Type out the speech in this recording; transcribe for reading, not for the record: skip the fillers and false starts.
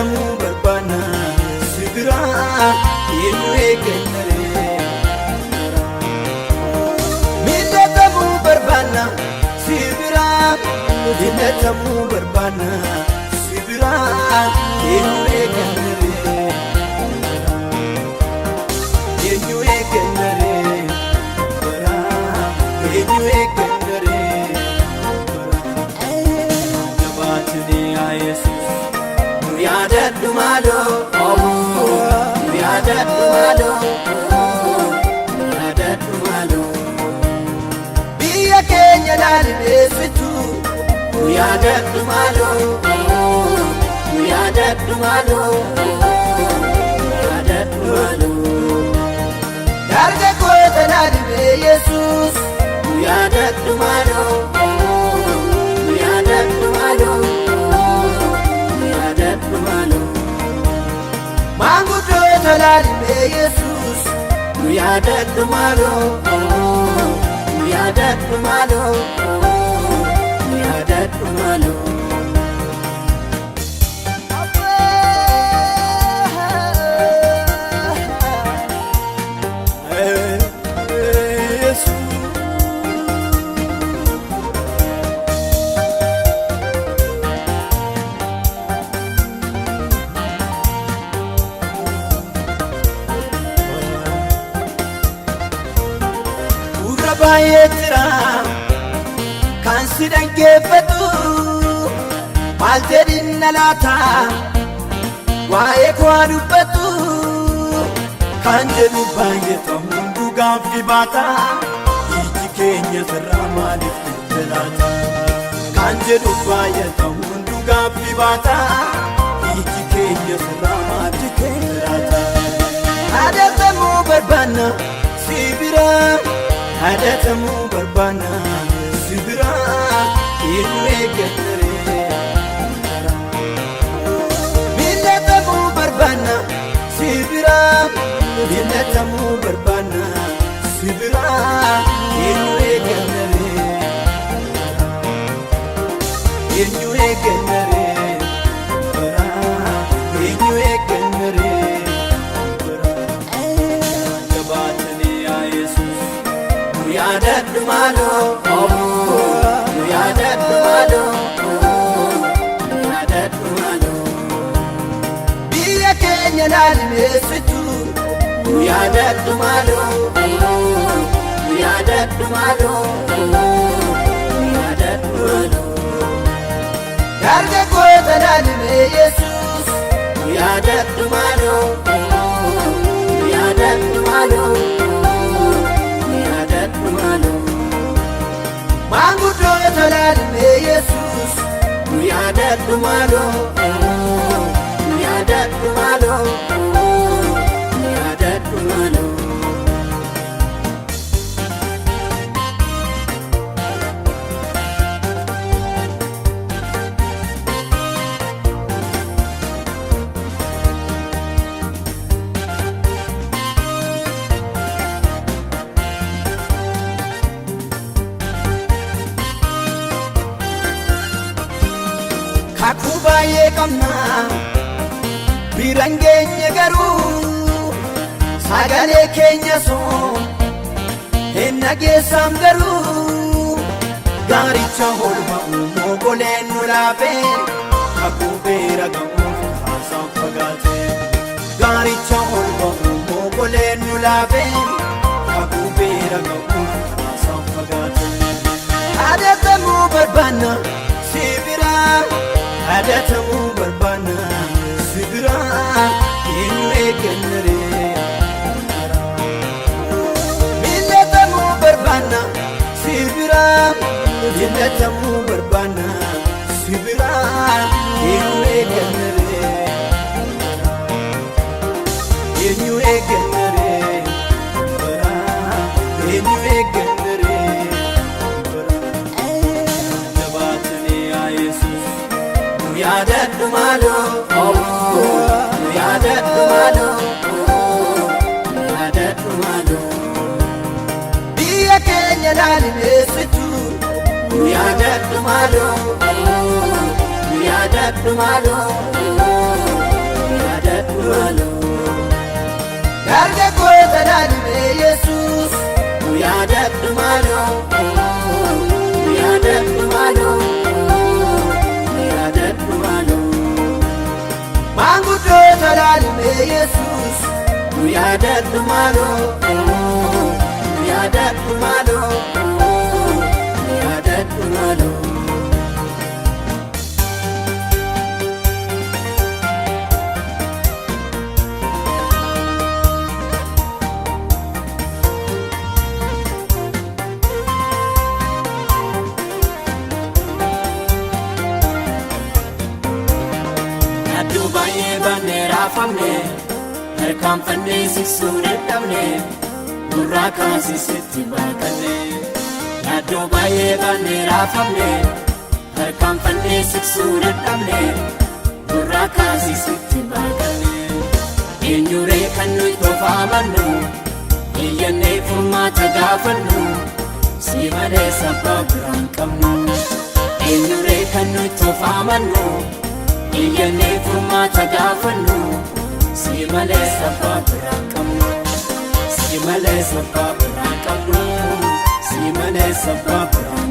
yaadatamu barbaanna sibira eenyu eeggannare miidhatamu barbaanna sibira miidhatamu barbaanna sibira eenyu eeggannare eenyu eeggannare eenyu eeggannare jabaatni yaa Yesuus nu yaadadhu maaloo nu yaadadhu maaloo nu yaadadhu maaloo biyya keenya laalleessitu nu yaadadhu maaloo nu yaadadhu maaloo nu yaadadhu maaloo dargaggoota laallee Yesuus nu yaadadhu maaloo nu yaadadhu maaloo nu yaadadhu maaloo maanguddoota laallee Yesuus nu yaadadhu maaloo nu yaadadhu maaloo nu yaadadhu maaloo baay'eetira kan si dhaggeeffatu maal jedhinna laata waa'ee koo dubbatu kan jedhu baay'atamu hunduu gaaffii baata iji keenya sirraa maaliif laata kan jedhu baay'atamu hunduu gaaffii baata iji keenya sirraa maaliif laata yaadatamu barbaanna sibira yaadatamu barbaanna sibira eenyu eeggannare miidhatamu barbaanna sibira miidhatamu barbaanna sibira eenyu eeggannare eenyu eeggannare eenyu eeggannare jabaatni yaa Yesuus nu yaadadhu maaloo nu yaadadhu maaloo nu yaadadhu maaloo biyya keenya laalleessitu nu yaadadhu maaloo nu yaadadhu maaloo nu yaadadhu maaloo dargaggoota laallee Yesuus nu yaadadhu maaloo nu yaadadhu maaloo maanguddoota laallee Yesuus nu yaadadhu maaloo nu yaadadhu maaloo nu yaadadhu maaloo kakuu baay'ee qabna biraan geenye garuu sagalee keenya sun hin dhageessam garuu gaaricha olba'u mogoleen nu laafee kakuu beera gamuuf haasaan fagaate gaaricha olba'u mogoleen nu laafee kakuu beera gamuuf haasaan fagaate yaadatamu barbaanna sibira yaadatamu barbaanna sibira eenyu eeggannare miidhatamu barbaanna sibira miidhatamu barbaanna sibira eenyu eeggannare eenyu eeggannare eenyu eeggannare jabaatni yaa Yesuus nu yaadadhu maaloo nu yaadadhu maaloo nu yaadadhu maaloo biyya keenya laalleessitu nu yaadadhu maaloo nu yaadadhu maaloo guddoo talaalme Yesuus nu yaadadhu maaloo nu yaadadhu maaloo nu yaadadhu maaloo. Dubaye banera famne harkaan fannee siksuu dadhabne gurraa kaasisitti baaqanne. Yaaddoo baay'ee banera famne harkaan fannee siksuu dadhabne gurraa kaasisitti baaqanne. Eenyuree kan nuyi tofaamannu iyyannee furmaata gaafannu si malee sabbaa biraan qabnu. Eenyuree kan nuyi tofaamannu iyyannee furmaata gaafannu si malee sabbaa biraan qabnu. Si malee sabbaa biraan qabnu. Si malee sabbaa biraan